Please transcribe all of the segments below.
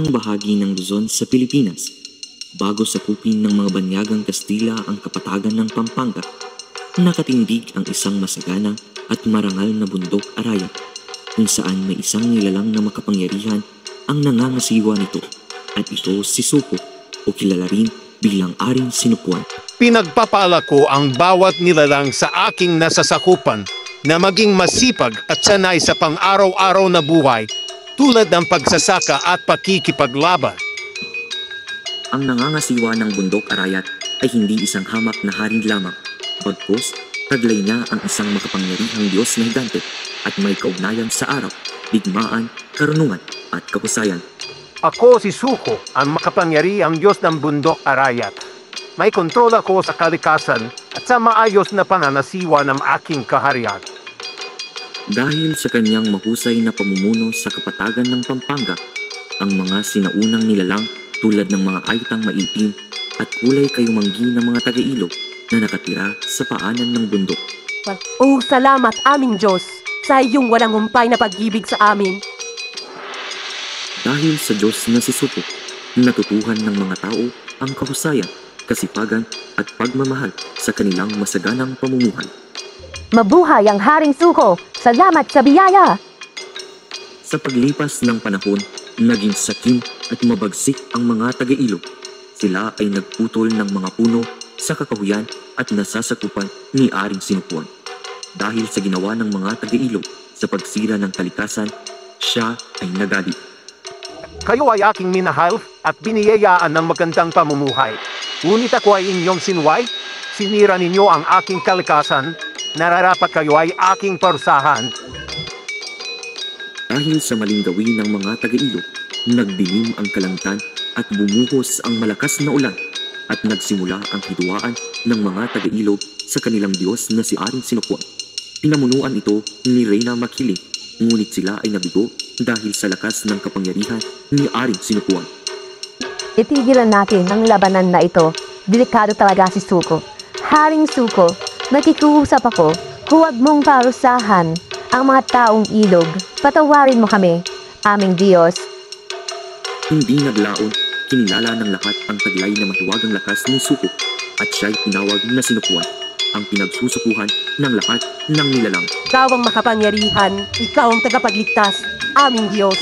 Ang bahagi ng Luzon sa Pilipinas, bago sakupin ng mga banyagang Kastila ang kapatagan ng Pampanga, nakatindig ang isang masagana at marangal na bundok arayat, kung saan may isang nilalang na makapangyarihan ang nangangasiwa nito, at ito si Suko o kilala rin bilang Aring Sinupuan. Pinagpapala ko ang bawat nilalang sa aking nasasakupan na maging masipag at sanay sa pang-araw-araw na buhay tulad ng pagsasaka at pakikipaglaban. Ang nangangasiwa ng bundok arayat ay hindi isang hamak na hari lamang, bagkus taglay niya ang isang makapangyarihang Diyos na higante at may kaugnayan sa araw, digmaan, karunungan at kahusayan. Ako si Suko, ang makapangyarihang Diyos ng bundok arayat. May kontrol ako sa kalikasan at sa maayos na pananasiwa ng aking kaharian. Dahil sa kanyang mahusay na pamumuno sa kapatagan ng Pampanga, ang mga sinaunang nilalang tulad ng mga aitang maitim at kulay kayumanggi ng mga taga-ilog na nakatira sa paanan ng bundok. Salamat aming Diyos sa iyong walang humpay na pag-ibig sa amin. Dahil sa Diyos na si Suko, natutuhan ng mga tao ang kahusayan, kasipagan at pagmamahal sa kanilang masaganang pamumuhay. Mabuhay ang Haring Suko! Salamat sa biyaya! Sa paglipas ng panahon, naging sakim at mabagsik ang mga taga-ilog. Sila ay nagputol ng mga puno sa kakahuyan at nasasakupan ni Aring Sinupuan. Dahil sa ginawa ng mga taga-ilog sa pagsira ng kalikasan, siya ay nagalit. Kayo ay aking minahal at biniyayaan ng magandang pamumuhay. Ngunit ako ay inyong sinuway, sinira ninyo ang aking kalikasan, nararapat kayo ay aking parusahan. Dahil sa maling gawin ng mga taga-ilog, nagdilim ang kalangitan at bumuhos ang malakas na ulan at nagsimula ang hidwaan ng mga taga-ilog sa kanilang Diyos na si Aring Sinupuan. Pinamunuan ito ni Reyna Makiling, ngunit sila ay nabigo dahil sa lakas ng kapangyarihan ni Aring Sinupuan. Itigilan natin ang labanan na ito. Delikado talaga si Suko. Haring Suko, nakikiusap ako, huwag mong parusahan ang mga taong ilog. Patawarin mo kami, aming Diyos. Hindi naglaon, kinilala ng lahat ang taglay na mahiwagang lakas ni Suko at siya'y tinawag na Sinupuan, ang pinagsusukuhan ng lahat ng nilalang. Ikaw ang makapangyarihan, ikaw ang tagapagligtas, aming Diyos.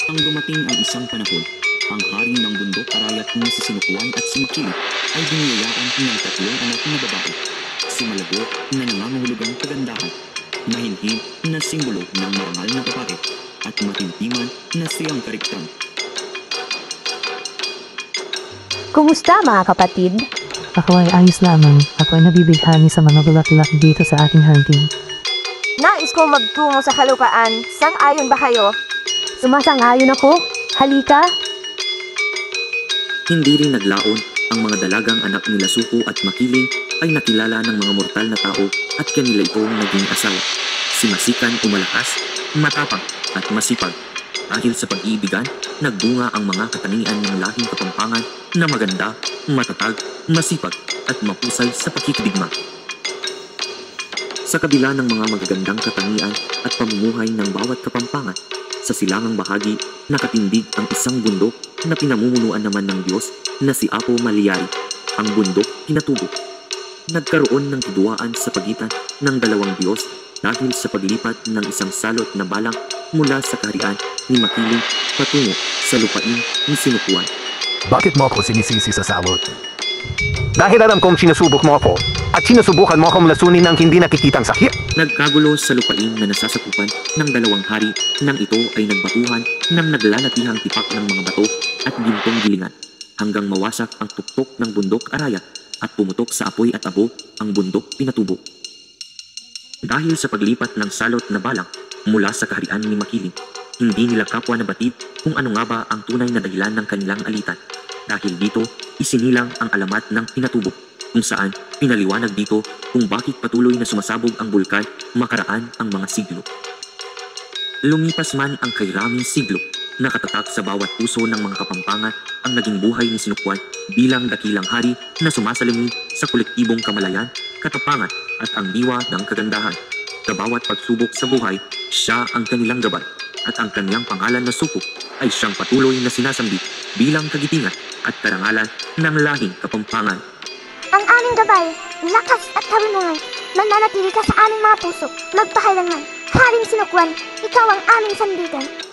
Ang dumating ang isang panahon, ang hari ng bundok arayat na si Sinupuan at si Makiling ay biniyayaan ng tatlong anak na babae. Si Malago na nangangahulugang kagandahan, mahinhin na simbolo ng marangal na babae, at matintiman na siyang kariktan. Kumusta mga kapatid? Ako ay ayos lamang. Ako ay nabibighani sa mga bulaklak dito sa ating hunting. Nais ko magtungo sa kalupaan. Sang-ayon ba kayo? Sumasang-ayon ako. Halika. Hindi rin naglaon, ang mga dalagang anak nila Suko at Makiling ay nakilala ng mga mortal na tao at kanila itong naging asawa. Si Masikan o Malakas, matapang at masipag. Dahil sa pag-iibigan, nagbunga ang mga katangian ng lahing Kapampangan na maganda, matatag, masipag at mapusay sa pakikidigma. Sa kabila ng mga magagandang katangian at pamumuhay ng bawat Kapampangan, sa silangang bahagi, nakatindig ang isang bundok na pinamumunuan naman ng Diyos na si Apo Maliari, ang bundok Pinatubo. Nagkaroon ng hidwaan sa pagitan ng dalawang Diyos dahil sa paglipat ng isang salot na balang mula sa kaharian ni Makiling patungo sa lupain ni Sinupuan. Bakit mo ako sinisisi sa salot? Dahil alam kong sinusubok mo ako at sinusubukan mo akong lasunin ng hindi nakikitang sakit. Nagkagulo sa lupain na nasasakupan ng dalawang hari nang ito ay nagbatuhan ng naglalatihang tipak ng mga bato at gintong gilingan hanggang mawasak ang tuktok ng bundok arayat at pumutok sa apoy at abo ang bundok Pinatubo. Dahil sa paglipat ng salot na balang mula sa kaharian ni Makiling, hindi nila kapwa nabatid kung ano nga ba ang tunay na dahilan ng kanilang alitan. Dahil dito, isinilang ang alamat ng Pinatubo, kung saan pinaliwanag dito kung bakit patuloy na sumasabog ang bulkan makaraan ang mga siglo. Lumipas man ang kairaming siglo, nakatatak sa bawat puso ng mga Kapampangan ang naging buhay ni Sinupuan bilang dakilang hari na sumasalamin sa kolektibong kamalayan, katapangan at ang diwa ng kagandahan. Sa bawat pagsubok sa buhay, siya ang kanilang gabay at ang kanyang pangalan na Suko ay siyang patuloy na sinasambit bilang kagitingan at karangalan ng lahing Kapampangan. Ang aming gabay, lakas at karunungan, mananatili ka sa aming mga puso, magpakailanman. Haring Sinukwan, ikaw ang aming sandigan.